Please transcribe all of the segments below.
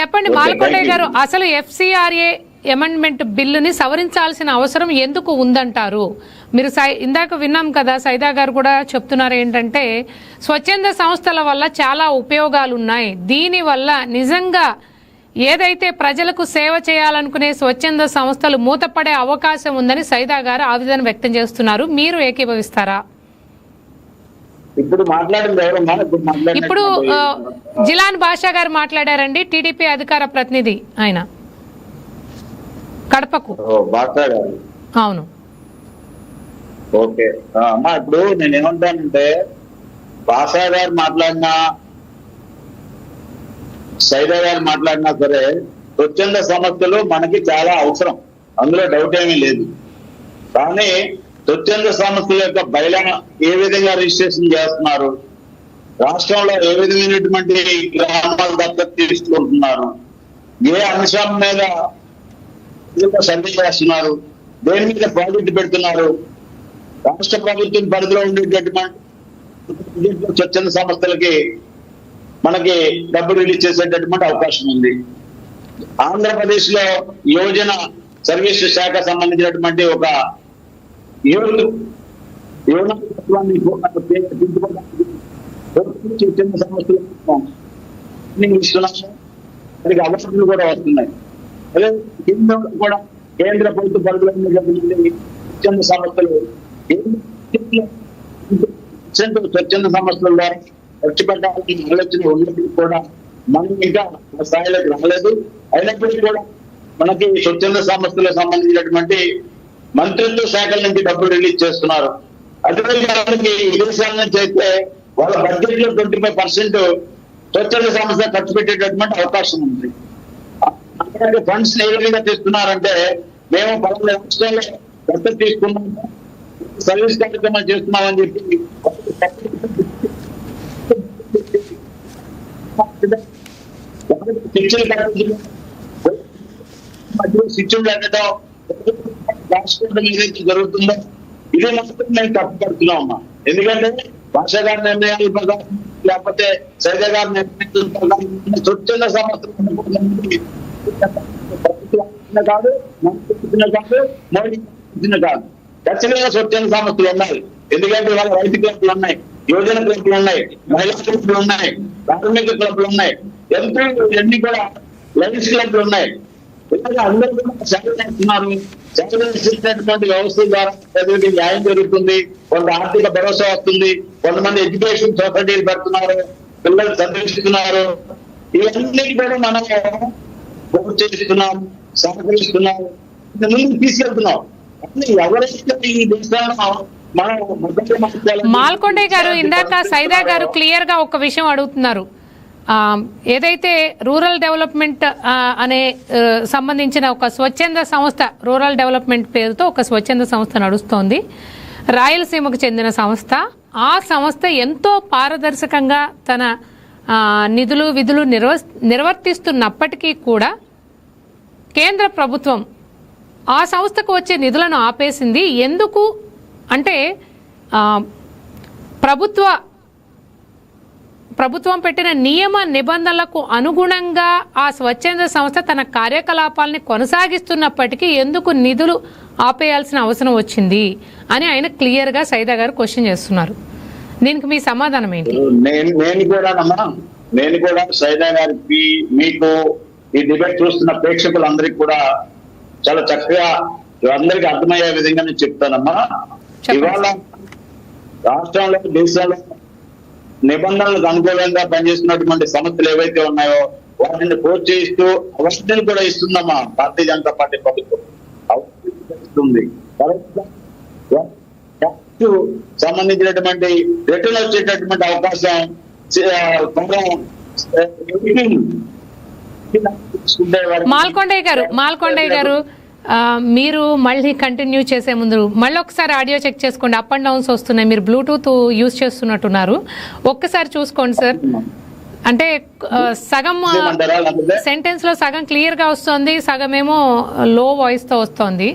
చెప్పండి మాల్కొండయ్య గారు, అసలు ఎఫ్సిఆర్ఏ అమెండ్మెంట్ బిల్లుని సవరించాల్సిన అవసరం ఎందుకు ఉందంటారు? మీరు ఇందాక విన్నాం కదా, సైదా గారు కూడా చెప్తున్నారు ఏంటంటే స్వచ్ఛంద సంస్థల వల్ల చాలా ఉపయోగాలు ఉన్నాయి, దీనివల్ల నిజంగా ఏదైతే ప్రజలకు సేవ చేయాలనుకునే స్వచ్ఛంద సంస్థలు మూతపడే అవకాశం ఉందని సైదా గారు ఆవేదన వ్యక్తం చేస్తున్నారు. మీరు ఏకీభవిస్తారా? ఇప్పుడు జిలాన్ బాషా గారు మాట్లాడారండి, టీడీపీ అధికార ప్రతినిధి, ఆయన కడపకు. అవును, ఓకే అమ్మా. ఇప్పుడు నేను ఏమంటానంటే, బాషా గారు మాట్లాడినా సైదా గారు మాట్లాడినా సరే స్వచ్ఛంద సంస్థలు మనకి చాలా అవసరం, అందులో డౌట్ ఏమీ లేదు. కానీ స్వచ్ఛంద సంస్థల యొక్క బయలా ఏ విధంగా రిజిస్ట్రేషన్ చేస్తున్నారు, రాష్ట్రంలో ఏ విధమైనటువంటి గ్రామాలు దత్తత తీసుకుంటున్నారు, ఏ అంశం మీద సర్వే చేస్తున్నారు, దేని మీద ప్రాజెక్టు పెడుతున్నారు, రాష్ట్ర ప్రభుత్వం పరిధిలో ఉండేటటువంటి స్వచ్ఛంద సంస్థలకి మనకి డబ్బు రిలీజ్ చేసేటటువంటి అవకాశం ఉంది. ఆంధ్రప్రదేశ్ లో యోజన సర్వీస్ శాఖ సంబంధించినటువంటి ఒక స్వచ్ఛంద సంస్థలు ఇస్తున్నాము, దానికి అవసరాలు కూడా వస్తున్నాయి. అదే కూడా కేంద్ర ప్రభుత్వ పరిధిలో ఉండేటటువంటి స్వచ్ఛంద సంస్థలు స్వచ్ఛంద సంస్థల ద్వారా ఖర్చు పెట్టాలని ఆలోచన ఉన్నప్పుడు కూడా మనం ఇంకా స్థాయిలోకి రాలేదు. అయినప్పటికీ కూడా మనకి స్వచ్ఛంద సంస్థలకు సంబంధించినటువంటి మంత్రిత్వ శాఖల నుంచి డబ్బులు రిలీజ్ చేస్తున్నారు. అదేవిధంగా మనకి విదేశాల నుంచి అయితే వాళ్ళ బడ్జెట్ లో 25% స్వచ్ఛంద సంస్థ ఖర్చు పెట్టేటటువంటి అవకాశం ఉంది. అలాంటి ఫండ్స్ ఏ విధంగా తెస్తున్నారంటే, మేము పలానా రాష్ట్రాల్లో దత్తత తీసుకున్నాము, సర్వీస్ కార్యక్రమాలు చేస్తున్నామని చెప్పి శిక్షణ పెట్టడం రాష్ట్రం ఏదైతే జరుగుతుందో ఇదే మాత్రం మేము తప్పుపడుతున్నామమ్మా. ఎందుకంటే భాష గారి నిర్ణయాలు లేకపోతే సైదా గారి నిర్ణయాలు స్వచ్ఛంద సంస్థలు కాదు, కాదు కాదు, ఖచ్చితంగా స్వచ్ఛంద సంస్థలు ఉన్నాయి. ఎందుకంటే వాళ్ళ రైతు క్లబ్లు ఉన్నాయి, యోజన క్లబ్లు ఉన్నాయి, మహిళా క్లబ్లు ఉన్నాయి, కార్మిక క్లబ్లు ఉన్నాయి, ఎంతో ఇవన్నీ కూడా లైన్స్ క్లబ్లు ఉన్నాయి. ఇలాగా అందరూ కూడా సేవ చేస్తున్నారు. సేవ చేసేటటువంటి వ్యవస్థ ద్వారా ప్రజలకి న్యాయం జరుగుతుంది, కొంత ఆర్థిక భరోసా వస్తుంది, కొంతమంది ఎడ్యుకేషన్ సొసైటీలు పెడుతున్నారు, పిల్లలు చదివిస్తున్నారు. ఇవన్నీ కూడా మనం చేస్తున్నాం, సహకరిస్తున్నాం, ముందుకు తీసుకెళ్తున్నాం. ఎవరైతే ఈ దేశంలో మాల్కొండయ్య గారు, ఇందాక సైదా గారు క్లియర్ గా ఒక విషయం అడుగుతున్నారు. ఏదైతే రూరల్ డెవలప్మెంట్ అనే సంబంధించిన ఒక స్వచ్ఛంద సంస్థ, రూరల్ డెవలప్మెంట్ పేరుతో ఒక స్వచ్ఛంద సంస్థ నడుస్తోంది, రాయలసీమకు చెందిన సంస్థ. ఆ సంస్థ ఎంతో పారదర్శకంగా తన నిధులు విధులు నిర్వర్తిస్తున్నప్పటికీ కూడా కేంద్ర ప్రభుత్వం ఆ సంస్థకు వచ్చే నిధులను ఆపేసింది. ఎందుకు అంటే ప్రభుత్వం పెట్టిన నియమ నిబంధనలకు అనుగుణంగా ఆ స్వచ్ఛంద సంస్థ తన కార్యకలాపాలని కొనసాగిస్తున్నప్పటికీ ఎందుకు నిధులు ఆపేయాల్సిన అవసరం వచ్చింది అని ఆయన క్లియర్ గా సైదా గారు క్వశ్చన్ చేస్తున్నారు. దీనికి మీ సమాధానం ఏంటి? నేను కూడా సైదా గారికి, మీకు ఈ డిబేట్ చూస్తున్న ప్రేక్షకులందరికీ కూడా చాలా చక్కగా అందరికీ అర్థమయ్యే విధంగా నేను చెప్తానమ్మా. ఇవాళ రాష్ట్రంలో, దేశంలో నిబంధనలకు అనుకూలంగా పనిచేస్తున్నటువంటి సంస్థలు ఏవైతే ఉన్నాయో వాటిని ప్రోత్సహిస్తూ అవసరం కూడా ఇస్తుందమ్మా భారతీయ జనతా పార్టీ ప్రభుత్వం. ఇస్తుంది సంబంధించినటువంటి రిటర్న్ వచ్చేటటువంటి అవకాశం మాల్కొండయ్య గారు మీరు మళ్ళీ కంటిన్యూ చేసే ముందు మళ్ళీ ఒకసారి ఆడియో చెక్ చేసుకోండి. అప్ అండ్ డౌన్స్ వస్తున్నాయి, మీరు బ్లూటూత్ యూజ్ చేస్తున్నట్టున్నారు, ఒక్కసారి చూసుకోండి సార్. అంటే సగం సెంటెన్స్ లో సగం క్లియర్ గా వస్తుంది, సగం ఏమో లో వాయిస్ తో వస్తుంది.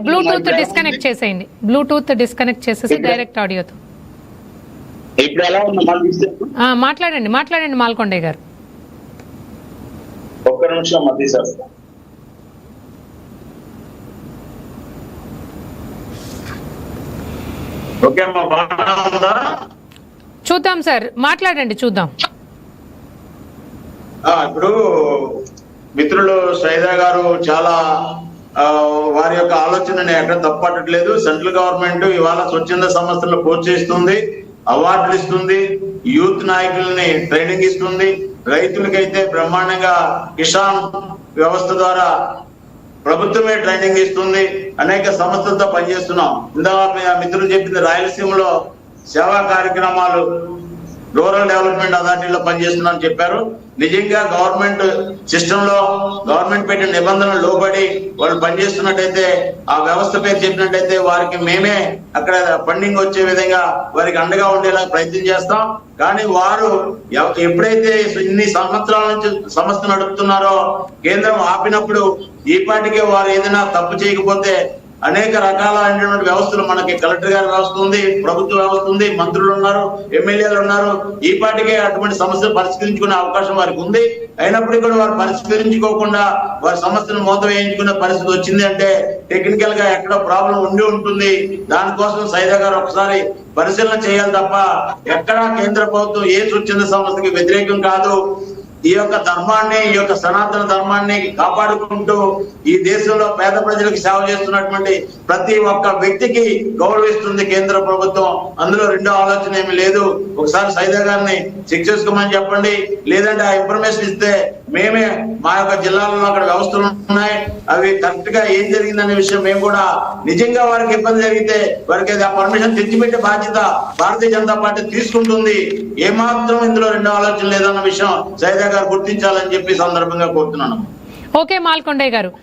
బ్లూటూత్ డిస్కనెక్ట్ చేసేయండి, బ్లూటూత్ డిస్కనెక్ట్ చేసేసి డైరెక్ట్ ఆడియోతో మాట్లాడండి మాల్కొండయ్య గారు. నిమిషం తీసేస్తాం. ఓకే అమ్మా, బాగా ఉందా? చూద్దాం సార్, మాట్లాడండి చూద్దాం. ఇప్పుడు మిత్రులు సైదా గారు చాలా వారి యొక్క ఆలోచనని ఎక్కడ తప్పట్టట్లేదు. సెంట్రల్ గవర్నమెంట్ ఇవాళ స్వచ్ఛంద సంస్థలను ప్రోత్సహిస్తుంది, అవార్డులు ఇస్తుంది, యూత్ నాయకుల్ని ట్రైనింగ్ ఇస్తుంది, రైతులకైతే బ్రహ్మాండంగా కిసాన్ వ్యవస్థ ద్వారా ప్రభుత్వమే ట్రైనింగ్ ఇస్తుంది. అనేక సంస్థలతో పనిచేస్తున్నాం. ఇందాక మిత్రులు చెప్పింది రాయలసీమలో సేవా కార్యక్రమాలు రూరల్ డెవలప్మెంట్ అథారిటీలో పనిచేస్తున్నామని చెప్పారు. నిజంగా గవర్నమెంట్ సిస్టమ్ లో గవర్నమెంట్ పెట్టిన నిబంధనలు లోబడి వాళ్ళు పనిచేస్తున్నట్టయితే, ఆ వ్యవస్థ పేరు చెప్పినట్టయితే వారికి మేమే అక్కడ ఫండింగ్ వచ్చే విధంగా వారికి అండగా ఉండేలా ప్రయత్నం చేస్తాం. కానీ వారు ఎప్పుడైతే ఇన్ని సంవత్సరాల నుంచి సంస్థ నడుపుతున్నారో కేంద్రం ఆపినప్పుడు ఈ పాటికే వారు ఏదైనా తప్పు చేయకపోతే అనేక రకాలైనటువంటి వ్యవస్థలు మనకి కలెక్టర్ గారి వ్యవస్థ ఉంది, ప్రభుత్వ వ్యవస్థ ఉంది, మంత్రులు ఉన్నారు, ఎమ్మెల్యేలు ఉన్నారు. ఈ పాటికే అటువంటి సమస్యలు పరిష్కరించుకునే అవకాశం వారికి ఉంది. అయినప్పటికీ కూడా వారు పరిష్కరించుకోకుండా వారి సమస్యను మూత వేయించుకునే పరిస్థితి వచ్చింది అంటే టెక్నికల్ గా ఎక్కడో ప్రాబ్లం ఉండి ఉంటుంది. దానికోసం సైదా గారు ఒకసారి పరిశీలన చేయాలి తప్ప ఎక్కడా కేంద్ర ప్రభుత్వం ఏ స్వచ్ఛంద సంస్థకి వ్యతిరేకం కాదు. ఈ యొక్క ధర్మాన్ని, ఈ యొక్క సనాతన ధర్మాన్ని కాపాడుకుంటూ ఈ దేశంలో పేద ప్రజలకు సేవ చేస్తున్నటువంటి ప్రతి ఒక్క వ్యక్తికి గౌరవిస్తుంది కేంద్ర ప్రభుత్వం. అందులో రెండో ఆలోచన ఏమి లేదు. ఒకసారి సైదా గారిని చెక్ చేసుకోమని చెప్పండి, లేదంటే ఆ ఇన్ఫర్మేషన్ ఇస్తే మేమే మా యొక్క జిల్లాలో అక్కడ వ్యవస్థలు ఉన్నాయి, అవి కరెక్ట్ గా ఏం జరిగిందనే విషయం మేము కూడా, నిజంగా వారికి ఇబ్బంది జరిగితే వారికి ఆ పర్మిషన్ తెచ్చిపెట్టే బాధ్యత భారతీయ జనతా పార్టీ తీసుకుంటుంది. ఏమాత్రం ఇందులో రెండో ఆలోచన లేదన్న విషయం సైదా గారు గుర్తించాలని చెప్పి సందర్భంగా కోరుతున్నాను. ఓకే మాల్కొండయ్య గారు.